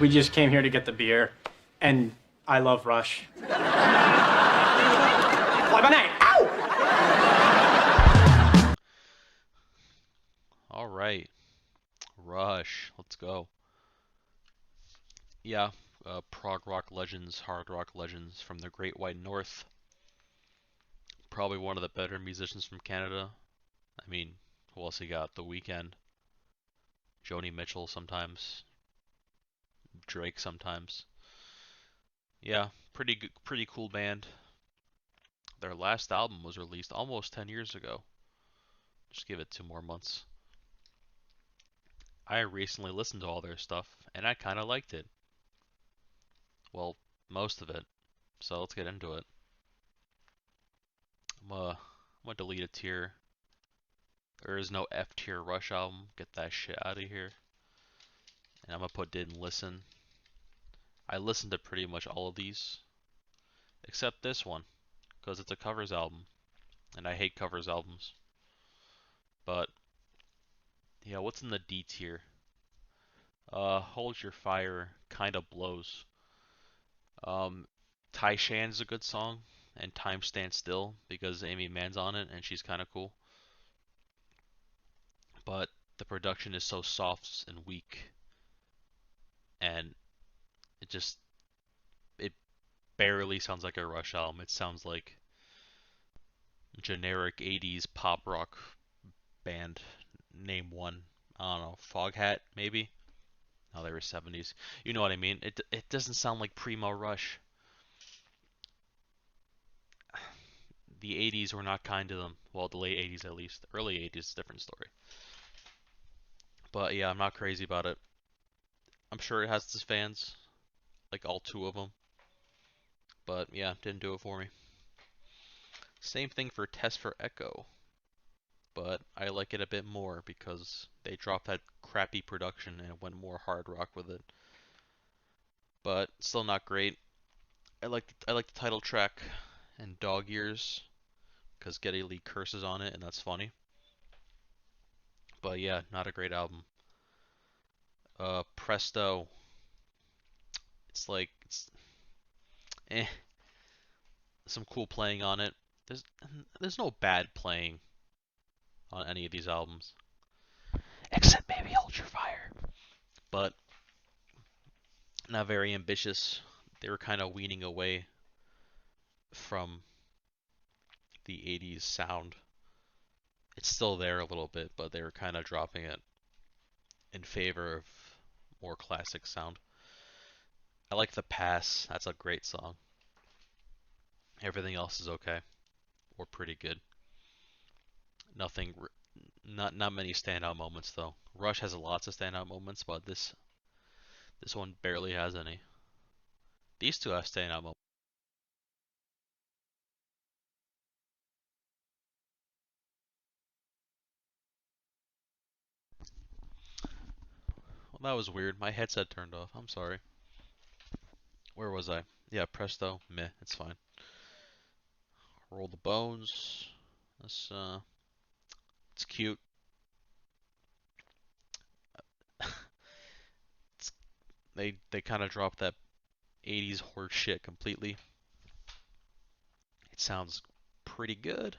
We just came here to get the beer, and I love Rush. Fly by night. Ow! All right, Rush. Let's go. Yeah, prog rock legends, hard rock legends from the Great White North. Probably one of the better musicians from Canada. I mean, who else you got? The Weeknd, Joni Mitchell sometimes, Drake sometimes. Yeah, pretty cool band. Their last album was released almost 10 years ago. Just give it 2 more months. I recently listened to all their stuff, and I kind of liked it. Well, most of it. So let's get into it. I'm gonna delete a tier. There is no F tier Rush album. Get that shit out of here. And I'm gonna put didn't listen. I listened to pretty much all of these, except this one, because it's a covers album, and I hate covers albums. But yeah, what's in the D tier? Hold Your Fire kind of blows. Um, Taishan's a good song, and Time Stands Still because Amy Mann's on it and she's kind of cool. But the production is so soft and weak, and it it barely sounds like a Rush album. It sounds like generic 80s pop rock band. Name one. I don't know, Foghat maybe? No, they were 70s. You know what I mean? It doesn't sound like primo Rush. The 80s were not kind to them. Well, the late 80s at least. Early 80s, different story. But yeah, I'm not crazy about it. I'm sure it has its fans, like all two of them. But yeah, didn't do it for me. Same thing for Test for Echo, but I like it a bit more because they dropped that crappy production and went more hard rock with it. But still not great. I like the title track and Dog Years because Geddy Lee curses on it and that's funny. But yeah, not a great album. Presto. It's like it's eh. Some cool playing on it. There's there's no bad playing on any of these albums, except maybe Hold Your Fire. But not very ambitious. They were kind of weaning away from the 80s sound. It's still there a little bit, but they were kind of dropping it in favor of more classic sound. I like The Pass. That's a great song. Everything else is okay or pretty good. Nothing not many standout moments though. Rush has lots of standout moments, but this one barely has any. These two have standout moments. Well, that was weird. My headset turned off. I'm sorry. Where was I? Yeah, Presto. Meh, it's fine. Roll the bones. This it's cute. It's, they kind of dropped that 80s horse shit completely. It sounds pretty good.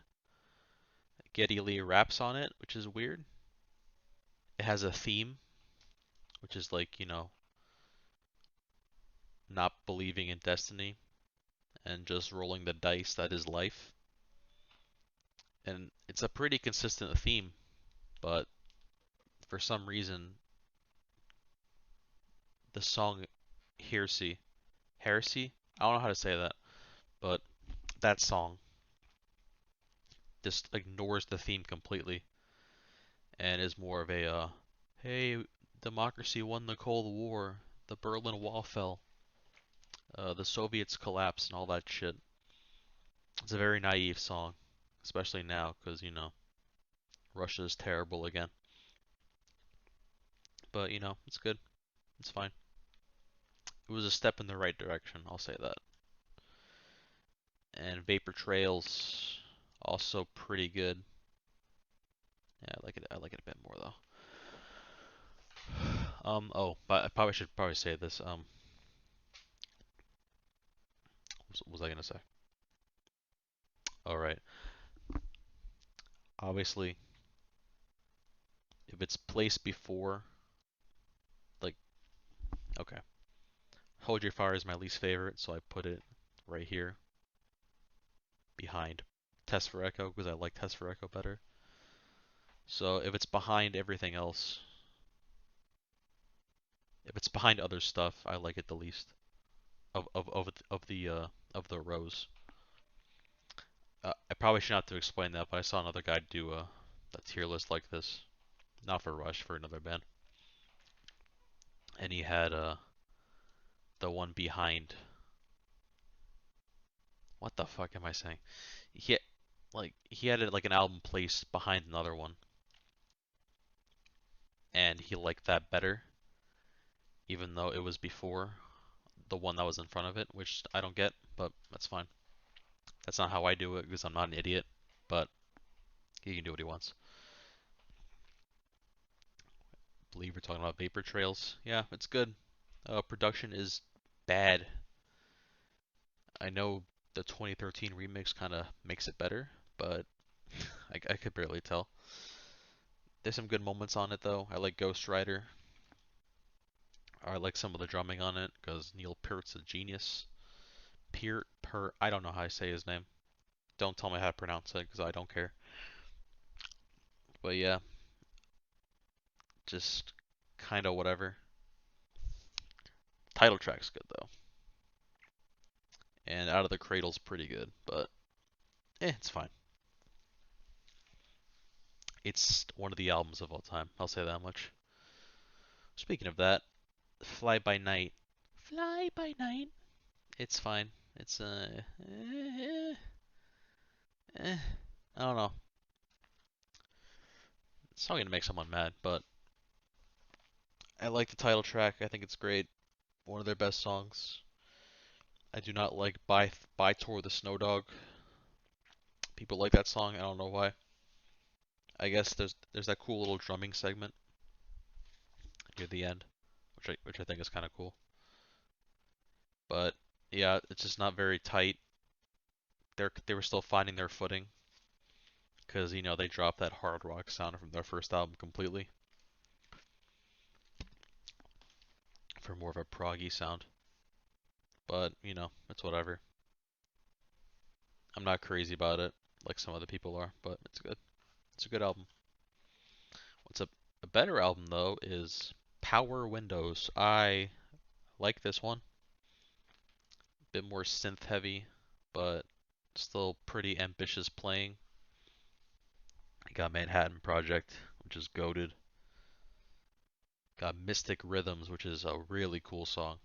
Geddy Lee raps on it, which is weird. It has a theme, which is like, not believing in destiny and just rolling the dice that is life. And it's a pretty consistent theme, but for some reason, the song Heresy, I don't know how to say that, but that song just ignores the theme completely and is more of a, hey, democracy won the Cold War, the Berlin Wall fell, the Soviets collapsed, and all that shit. It's a very naive song, especially now, because, Russia is terrible again. But, it's good. It's fine. It was a step in the right direction, I'll say that. And Vapor Trails, also pretty good. Yeah, I like it a bit more though. Oh, but I probably should say this. What was I gonna say? All right. Obviously, if it's placed before, like, okay, Hold Your Fire is my least favorite, so I put it right here behind Test for Echo because I like Test for Echo better. So if it's behind everything else, if it's behind other stuff, I like it the least of the rows. I probably should not have to explain that, but I saw another guy do a tier list like this, not for Rush, for another band, and he had the one behind. What the fuck am I saying? He he had it like an album placed behind another one, and he liked that better, even though it was before the one that was in front of it, which I don't get, but that's fine. That's not how I do it because I'm not an idiot, but he can do what he wants. I believe we're talking about Vapor Trails. Yeah, it's good. Production is bad. I know the 2013 remix kind of makes it better, but I could barely tell. There's some good moments on it though. I like Ghost Rider. I like some of the drumming on it because Neil Peart's a genius. I don't know how I say his name. Don't tell me how to pronounce it because I don't care. But yeah, just kind of whatever. Title track's good though, and Out of the Cradle's pretty good, but it's fine. It's one of the albums of all time. I'll say that much. Speaking of that, Fly By Night. Fly By Night. It's fine. It's eh, I don't know. It's not gonna make someone mad, but I like the title track. I think it's great. One of their best songs. I do not like By Tour the Snow Dog. People like that song. I don't know why. I guess there's that cool little drumming segment near the end, which I think is kind of cool. But yeah, it's just not very tight. They were still finding their footing because they dropped that hard rock sound from their first album completely for more of a proggy sound. But it's whatever. I'm not crazy about it like some other people are, but it's good. It's a good album. What's a better album though is Power Windows. I like this one. A bit more synth heavy, but still pretty ambitious playing. I got Manhattan Project, which is goated. Got Mystic Rhythms, which is a really cool song.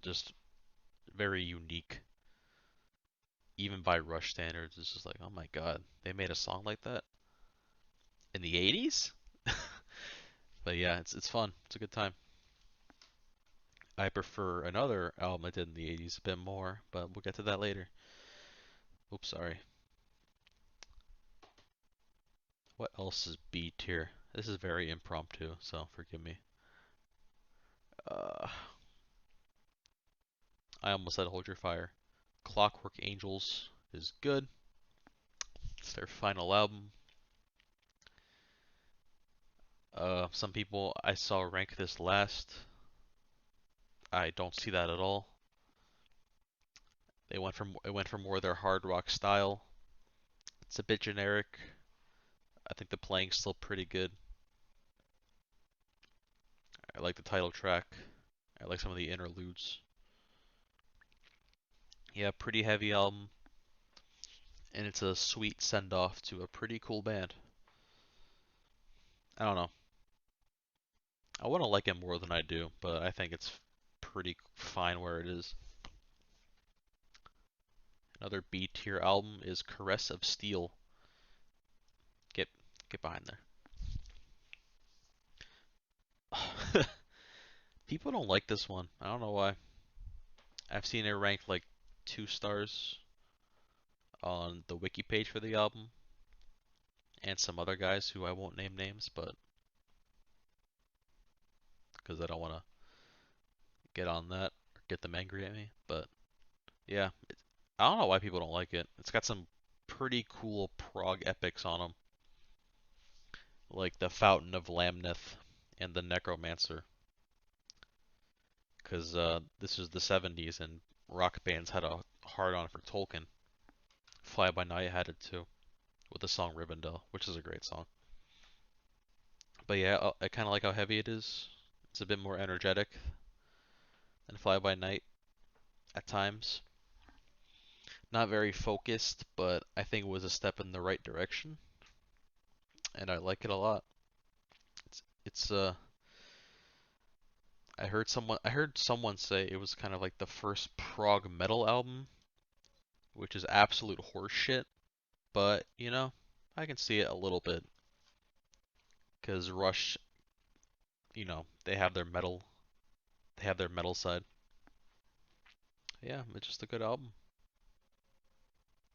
Just very unique, even by Rush standards. It's just like, oh my god, they made a song like that in the 80s? But yeah, it's fun. It's a good time. I prefer another album I did in the 80s a bit more, but we'll get to that later. Oops, sorry. What else is B tier? This is very impromptu, so forgive me. Uh, I almost said Hold Your Fire. Clockwork Angels is good. It's their final album. Some people I saw rank this last. I don't see that at all. It went for more their hard rock style. It's a bit generic. I think the playing's still pretty good. I like the title track. I like some of the interludes. Yeah, pretty heavy album, and it's a sweet send off to a pretty cool band. I don't know. I want to like it more than I do, but I think it's pretty fine where it is. Another B tier album is Caress of Steel. Get get behind there. People don't like this one. I don't know why. I've seen it ranked like 2 stars on the wiki page for the album, and some other guys who I won't name names, but because I don't want to get on that or get them angry at me. But yeah, I don't know why people don't like it. It's got some pretty cool prog epics on them, like the Fountain of Lamneth and the Necromancer, because this is the 70s and rock bands had a hard on for Tolkien. Fly By Night had it too, with the song Rivendell, which is a great song. But yeah, I kind of like how heavy it is. It's a bit more energetic than Fly By Night at times. Not very focused, but I think it was a step in the right direction, and I like it a lot. It's I heard someone say it was kind of like the first prog metal album, which is absolute horseshit, but you know, I can see it a little bit because Rush, you know, they have their metal side. Yeah, it's just a good album.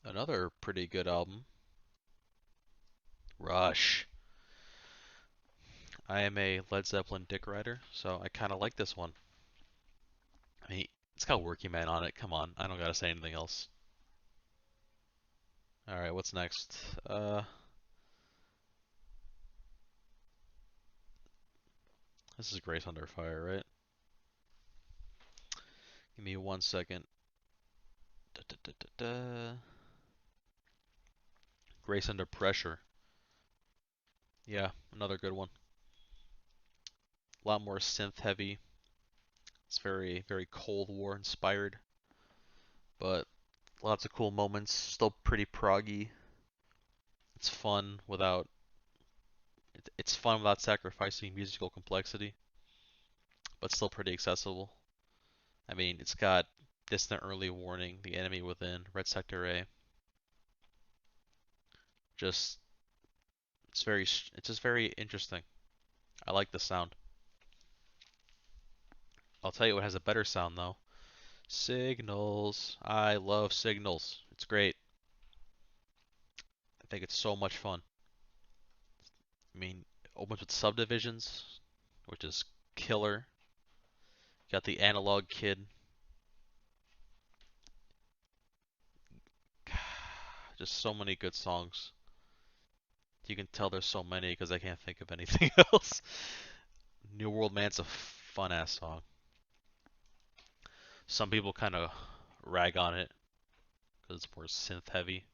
Another pretty good album, Rush. I am a Led Zeppelin dick rider, so I kind of like this one. I mean, it's got Working Man on it. Come on, I don't gotta say anything else. All right, what's next? This is Grace Under Fire, right? Give me 1 second. Da, da, da, da, da. Grace Under Pressure. Yeah, another good one. A lot more synth heavy. It's very, very Cold War inspired, but lots of cool moments. Still pretty proggy. It's fun without it's fun without sacrificing musical complexity, but still pretty accessible. I mean, it's got Distant Early Warning, The Enemy Within, Red Sector A. Just it's just very interesting. I like the sound. I'll tell you what has a better sound though. Signals. I love Signals. It's great. I think it's so much fun. I mean, it opens with Subdivisions, which is killer. Got the Analog Kid. Just so many good songs. You can tell there's so many because I can't think of anything else. New World Man's a fun ass song. Some people kind of rag on it because it's more synth heavy.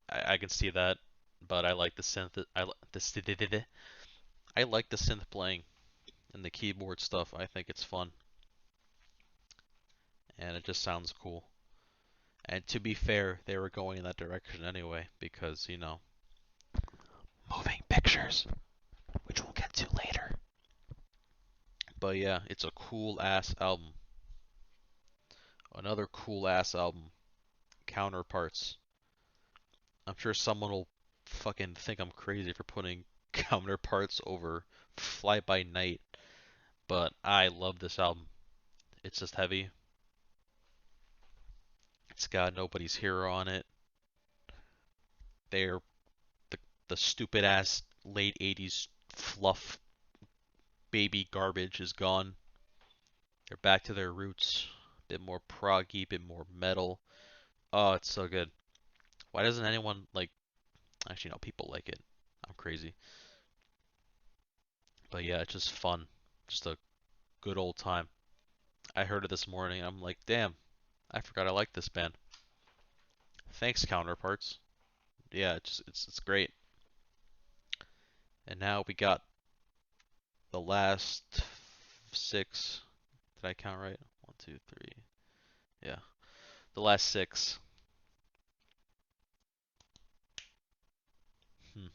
I can see that, but I like the synth. I like the synth playing and the keyboard stuff. I think it's fun and it just sounds cool. And to be fair, they were going in that direction anyway because, you know, moving pictures, which we'll get to later. But yeah, it's a cool ass album. Another cool ass album, Counterparts. I'm sure someone will fucking think I'm crazy for putting Counterparts over Fly By Night, but I love this album. It's just heavy. It's got Nobody's Hero on it. They're the stupid ass late 80s fluff baby garbage is gone. They're back to their roots. A bit more proggy, a bit more metal. Oh, it's so good. Why doesn't anyone like actually no, people like it. I'm crazy. But yeah, it's just fun. Just a good old time. I heard it this morning. I'm like, damn, I forgot I liked this band. Thanks, Counterparts. Yeah, it's great. And now we got the last six. Did I count right? One, two, three. Yeah, the last six. Hmm.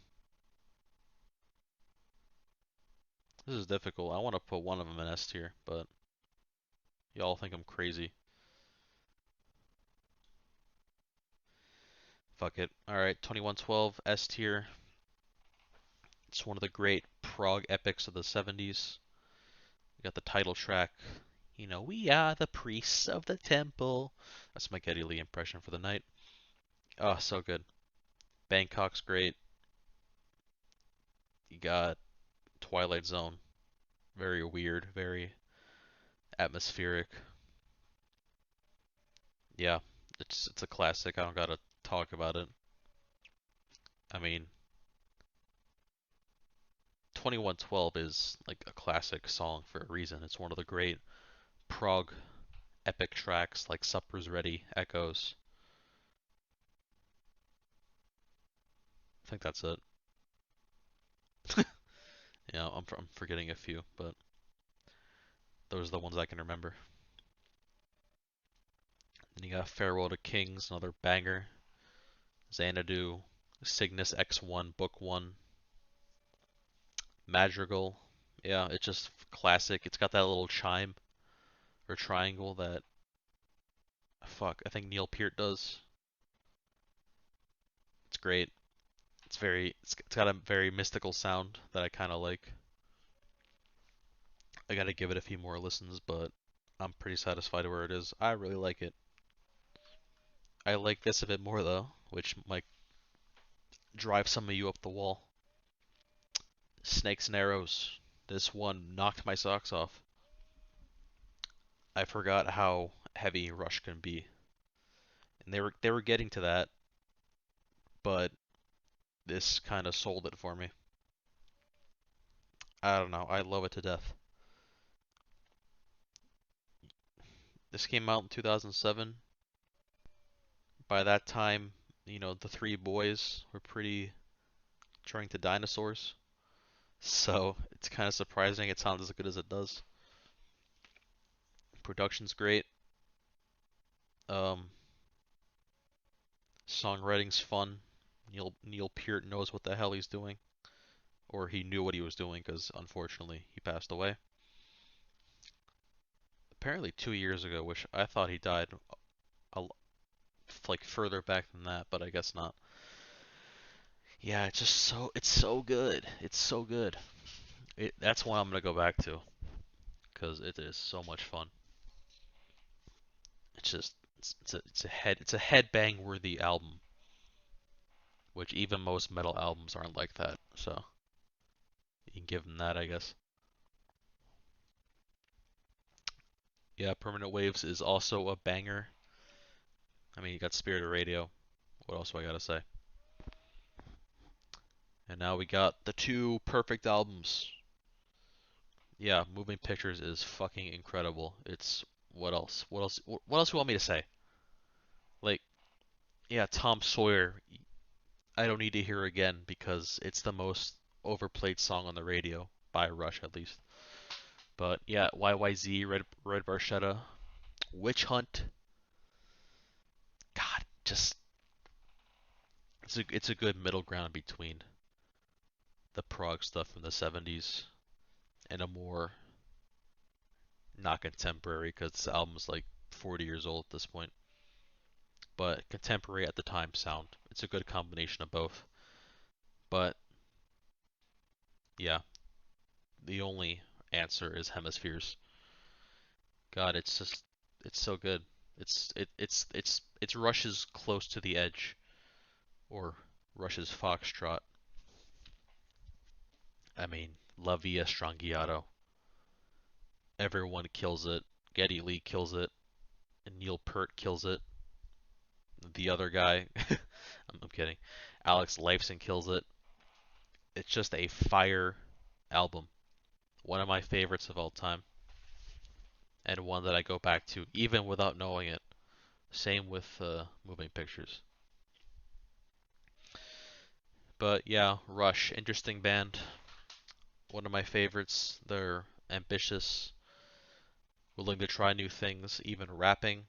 This is difficult. I want to put one of them in S tier, but y'all think I'm crazy. Fuck it. Alright, 2112 S tier. It's one of the great prog epics of the 70s. We got the title track. You know, we are the priests of the temple. That's my Geddy Lee impression for the night. Oh, so good. Bangkok's great. You got Twilight Zone. Very weird, very atmospheric. Yeah, it's a classic. I don't gotta talk about it. I mean, 2112 is like a classic song for a reason. It's one of the great prog epic tracks like Supper's Ready, Echoes. I think that's it. Yeah, I'm forgetting a few, but those are the ones I can remember. Then you got Farewell to Kings, another banger. Xanadu, Cygnus X1, Book 1, Madrigal. Yeah, it's just classic. It's got that little chime or triangle that, fuck, I think Neil Peart does. It's great. It's got a very mystical sound that I kind of like. I gotta give it a few more listens, but I'm pretty satisfied where it is. I really like it. I like this a bit more though, which might drive some of you up the wall. Snakes and Arrows. This one knocked my socks off. I forgot how heavy Rush can be, and they were getting to that, but this kind of sold it for me. I don't know. I love it to death. This came out in 2007. By that time, the three boys were pretty turning to dinosaurs. So it's kind of surprising it sounds as good as it does. Production's great. Um, Songwriting's fun. Neil Peart knows what the hell he's doing, or he knew what he was doing because unfortunately he passed away. Apparently 2 years ago, which I thought he died a, like further back than that, but I guess not. Yeah, it's so good. It's so good. That's one I'm gonna go back to because it is so much fun. It's just it's a headbang worthy album, which even most metal albums aren't like that. So you can give them that, I guess. Yeah, Permanent Waves is also a banger. I mean, you got Spirit of Radio. What else do I gotta say? And now we got the two perfect albums. Yeah, Moving Pictures is fucking incredible. It's what else? What else? What else do you want me to say? Like, yeah, Tom Sawyer. I don't need to hear again because it's the most overplayed song on the radio by Rush at least. But yeah, YYZ, Red Barchetta, Witch Hunt. God, just it's a good middle ground between the prog stuff from the 70s and a more not contemporary because this album's like 40 years old at this point, but contemporary at the time sound. It's a good combination of both. But yeah, the only answer is Hemispheres. God, it's so good. It's Rush's Close to the Edge or Rush's Foxtrot. I mean, La Via Strangiato. Everyone kills it. Geddy Lee kills it. And Neil Peart kills it. The other guy, I'm kidding. Alex Lifeson kills it. It's just a fire album. One of my favorites of all time. And one that I go back to even without knowing it. Same with Moving Pictures. But yeah, Rush, interesting band. One of my favorites. They're ambitious, willing to try new things, even rapping.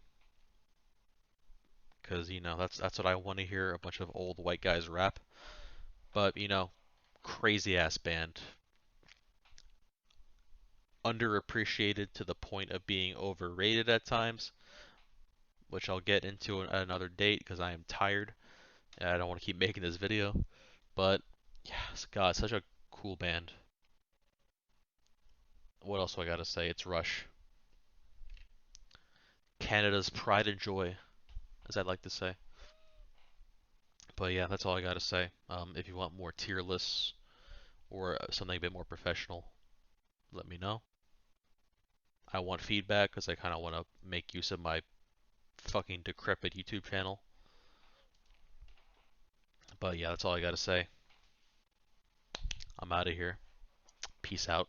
Because that's what I want to hear, a bunch of old white guys rap. But crazy ass band, underappreciated to the point of being overrated at times, which I'll get into at another date because I am tired and I don't want to keep making this video. But yes, God, such a cool band. What else do I gotta say? It's Rush, Canada's pride and joy, as I'd like to say. But yeah, that's all I gotta say. If you want more tier lists or something a bit more professional, let me know. I want feedback because I kind of want to make use of my fucking decrepit YouTube channel. But yeah, that's all I gotta say. I'm out of here. Peace out.